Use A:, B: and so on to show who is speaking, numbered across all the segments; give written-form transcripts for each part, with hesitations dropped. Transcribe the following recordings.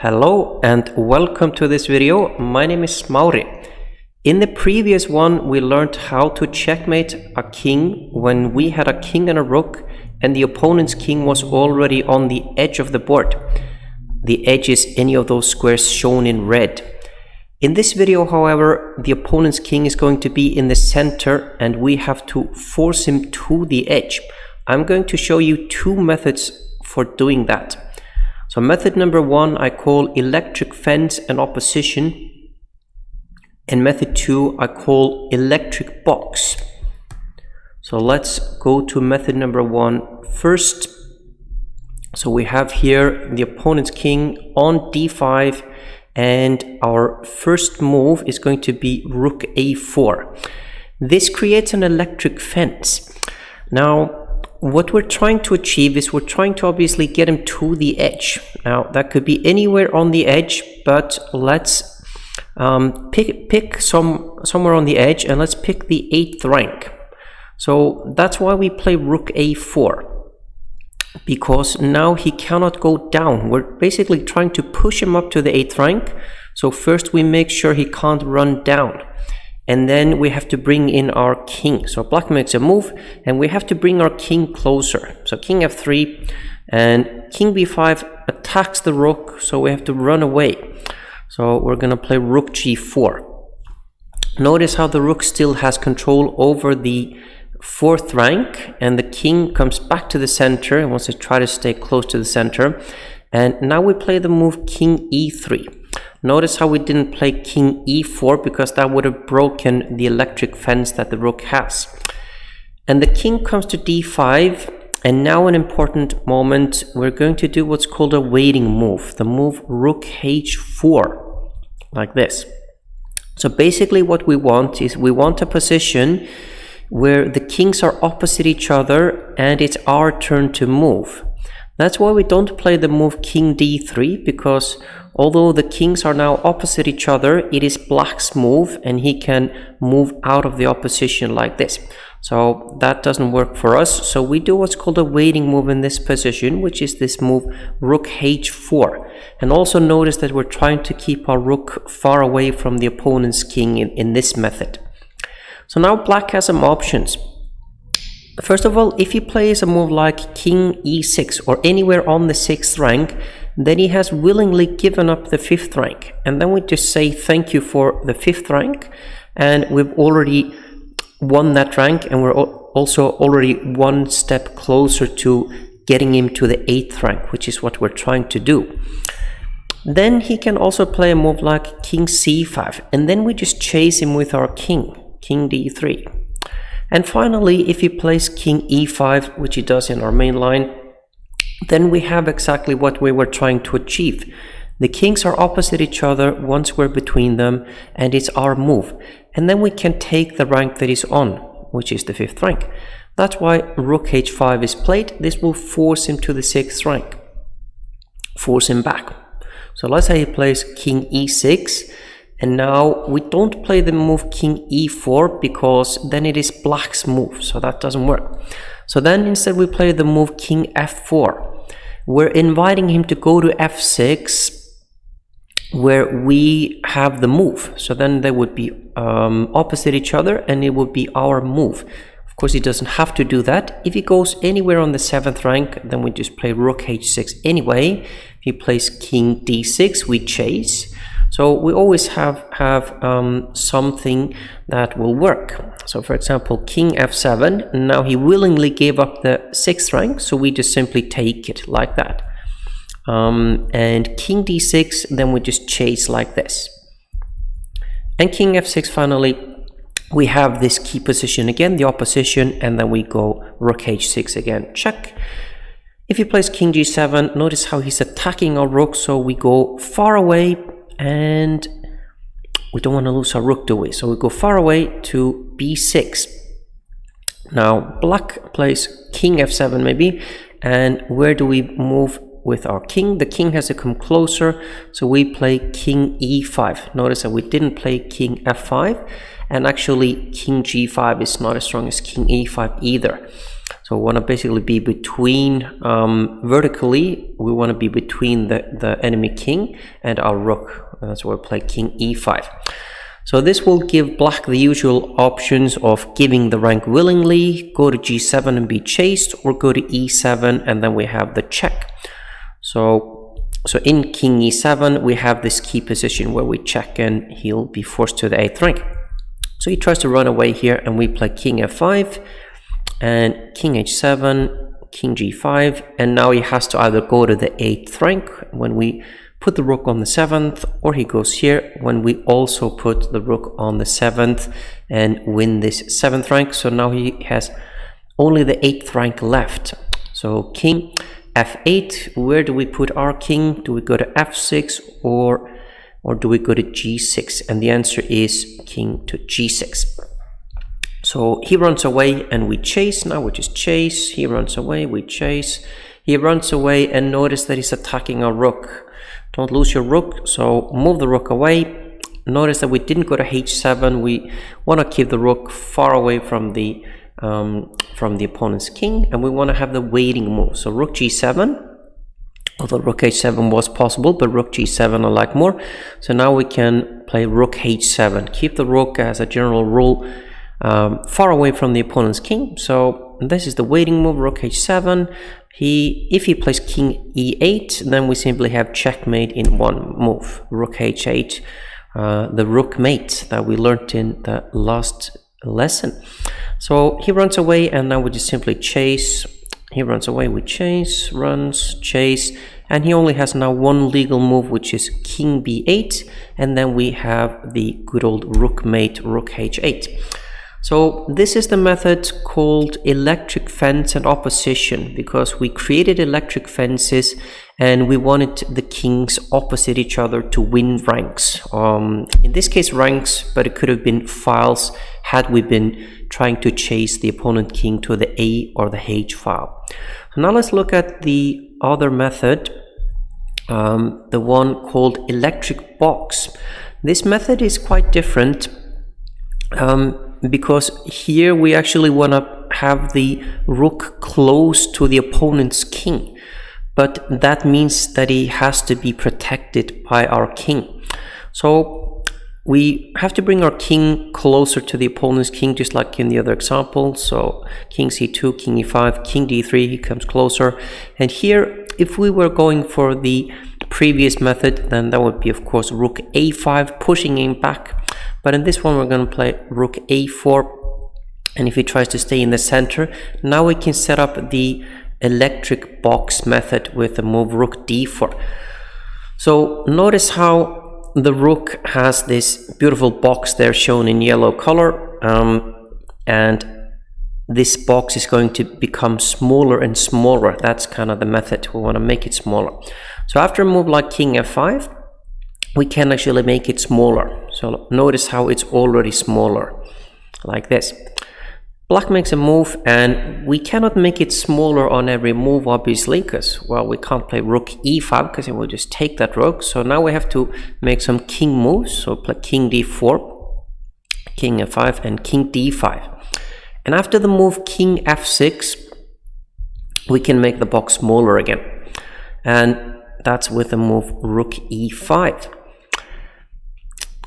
A: Hello and welcome to this video. My name is Mauri. In the previous one we learned how to checkmate a king when we had a king and a rook and the opponent's king was already on the edge of the board. The edge is any of those squares shown in red. In this video, however, the opponent's king is going to be in the center and we have to force him to the edge. I'm going to show you two methods for doing that. So method number one I call electric fence and opposition, and method two I call electric box. So let's go to method number one first. So we have here the opponent's king on d5 and our first move is going to be rook a4. This creates an electric fence. Now what we're trying to achieve is we're trying to obviously get him to the edge. Now that could be anywhere on the edge, but let's pick somewhere on the edge, and let's pick the 8th rank. So that's why we play rook a4, because now he cannot go down. We're basically trying to push him up to the 8th rank. So first we make sure he can't run down. And then we have to bring in our king. So black makes a move and we have to bring our king closer. So king f3 and king b5 attacks the rook, so we have to run away. So we're going to play rook g4. Notice how the rook still has control over the 4th rank and the king comes back to the center and wants to try to stay close to the center. And now we play the move king e3. Notice how we didn't play king e4 because that would have broken the electric fence that the rook has. And the king comes to d5, and now an important moment, we're going to do what's called a waiting move, the move rook h4, like this. So basically what we want is we want a position where the kings are opposite each other and it's our turn to move. That's why we don't play the move king d3, because although the kings are now opposite each other, it is black's move and he can move out of the opposition like this. So that doesn't work for us. So we do what's called a waiting move in this position, which is this move rook h4. And also notice that we're trying to keep our rook far away from the opponent's king in this method. So now black has some options. First of all, if he plays a move like king e6 or anywhere on the 6th rank, then he has willingly given up the 5th rank. And then we just say thank you for the 5th rank, and we've already won that rank, and we're also already one step closer to getting him to the 8th rank, which is what we're trying to do. Then he can also play a move like king c5, and then we just chase him with our king d3. And finally, if he plays king e5, which he does in our main line, then we have exactly what we were trying to achieve. The kings are opposite each other once we're between them, and it's our move. And then we can take the rank that he's on, which is the 5th rank. That's why rook h5 is played. This will force him to the 6th rank, force him back. So let's say he plays king e6. And now we don't play the move king e4 because then it is black's move, so that doesn't work. So then instead we play the move king f4. We're inviting him to go to f6 where we have the move. So then they would be opposite each other and it would be our move. Of course, he doesn't have to do that. If he goes anywhere on the 7th rank, then we just play rook h6 anyway. If he plays king d6, we chase. So we always have something that will work. So for example, king f7, now he willingly gave up the 6th rank, so we just simply take it like that. And king d6, then we just chase like this. And king f6 finally, we have this key position again, the opposition, and then we go rook h6 again, check. If he plays king g7, notice how he's attacking our rook, so we go far away, and we don't want to lose our rook, do we? So we go far away to b6. Now black plays king f7 maybe, and where do we move with our king? The king has to come closer, so we play king e5. Notice that we didn't play king f5, and actually king g5 is not as strong as king e5 either. So we want to basically be between, vertically, we want to be between the enemy king and our rook. That's why we play king e5. So this will give black the usual options of giving the rank willingly, go to g7 and be chased, or go to e7 and then we have the check. So in king e7 we have this key position where we check and he'll be forced to the 8th rank. So he tries to run away here and we play king f5 and king h7, king g5, and now he has to either go to the 8th rank when we put the rook on the 7th, or he goes here when we also put the rook on the 7th and win this 7th rank. So now he has only the 8th rank left. So king f8, where do we put our king? Do we go to f6 or do we go to g6? And the answer is king to g6. So he runs away and we chase. Now we just chase. He runs away, we chase. He runs away, and notice that he's attacking our rook. Don't lose your rook, so move the rook away. Notice that we didn't go to h7. We want to keep the rook far away from the opponent's king, and we want to have the waiting move. So rook g7, although rook h7 was possible, but rook g7 I like more. So now we can play rook h7. Keep the rook, as a general rule, far away from the opponent's king. So this is the waiting move, rook h7. If he plays king e8, then we simply have checkmate in one move, rook h8, the rook mate that we learned in the last lesson. So he runs away, and now we just simply chase. He runs away, we chase, runs, chase, and he only has now one legal move, which is king b8, and then we have the good old rook mate, rook h8. So this is the method called electric fence and opposition, because we created electric fences and we wanted the kings opposite each other to win ranks. In this case ranks, but it could have been files had we been trying to chase the opponent king to the A or the H file. Now let's look at the other method, the one called electric box. This method is quite different, because here we actually want to have the rook close to the opponent's king, but that means that he has to be protected by our king. So we have to bring our king closer to the opponent's king, just like in the other example. So king c2, king e5, king d3, he comes closer. And here, if we were going for the previous method, then that would be of course rook a5, pushing him back. But in this one we're going to play rook a4, and if he tries to stay in the center, now we can set up the electric box method with the move rook d4. So notice how the rook has this beautiful box there shown in yellow color, and this box is going to become smaller and smaller. That's kind of the method. We want to make it smaller. So after a move like king f5, we can actually make it smaller. So notice how it's already smaller, like this. Black makes a move, and we cannot make it smaller on every move, obviously, because, well, we can't play rook e5 because it will just take that rook. So now we have to make some king moves. So play king d4, king f5, and king d5. And after the move king f6, we can make the box smaller again. And that's with the move rook e5.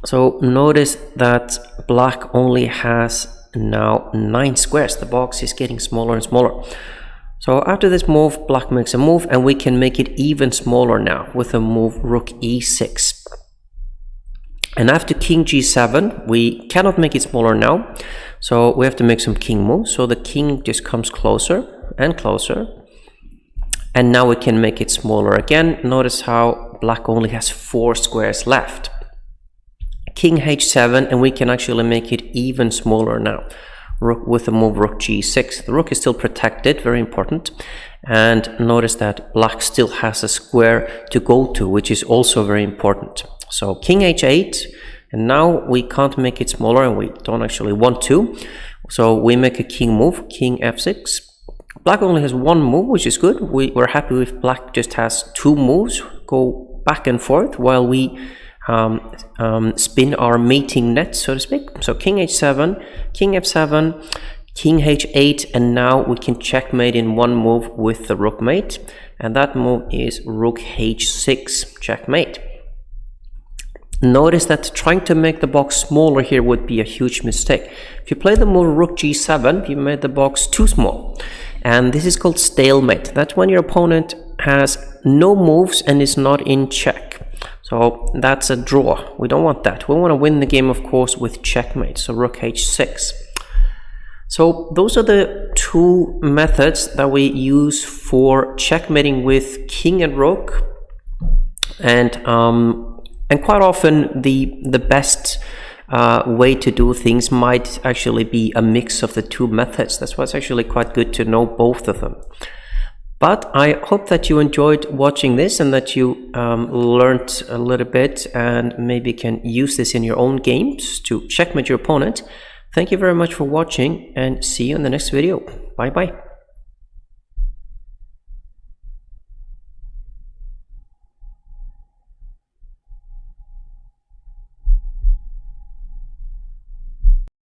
A: So notice that black only has now 9 squares. The box is getting smaller and smaller. So after this move, black makes a move, and we can make it even smaller now with the move rook e6. And after king g7, we cannot make it smaller now, so we have to make some king moves. So the king just comes closer and closer, and now we can make it smaller again. Notice how black only has 4 squares left. King h7, and we can actually make it even smaller now with the move rook g6. The rook is still protected, very important. And notice that black still has a square to go to, which is also very important. So king h8, and now we can't make it smaller, and we don't actually want to. So we make a king move, king f6. Black only has 1 move, which is good. We're happy if black just has 2 moves, go back and forth while we spin our mating net, so to speak. So king h7, king f7, king h8, and now we can checkmate in one move with the rook mate, and that move is rook h6 checkmate. Notice that trying to make the box smaller here would be a huge mistake. If you play the move rook g7, you made the box too small, and this is called stalemate. That's when your opponent has no moves and is not in check. So that's a draw. We don't want that. We want to win the game, of course, with checkmate. So rook h6. So those are the two methods that we use for checkmating with king and rook, and quite often the best way to do things might actually be a mix of the two methods. That's why it's actually quite good to know both of them. But I hope that you enjoyed watching this and that you learned a little bit and maybe can use this in your own games to checkmate your opponent. Thank you very much for watching, and see you in the next video. Bye bye.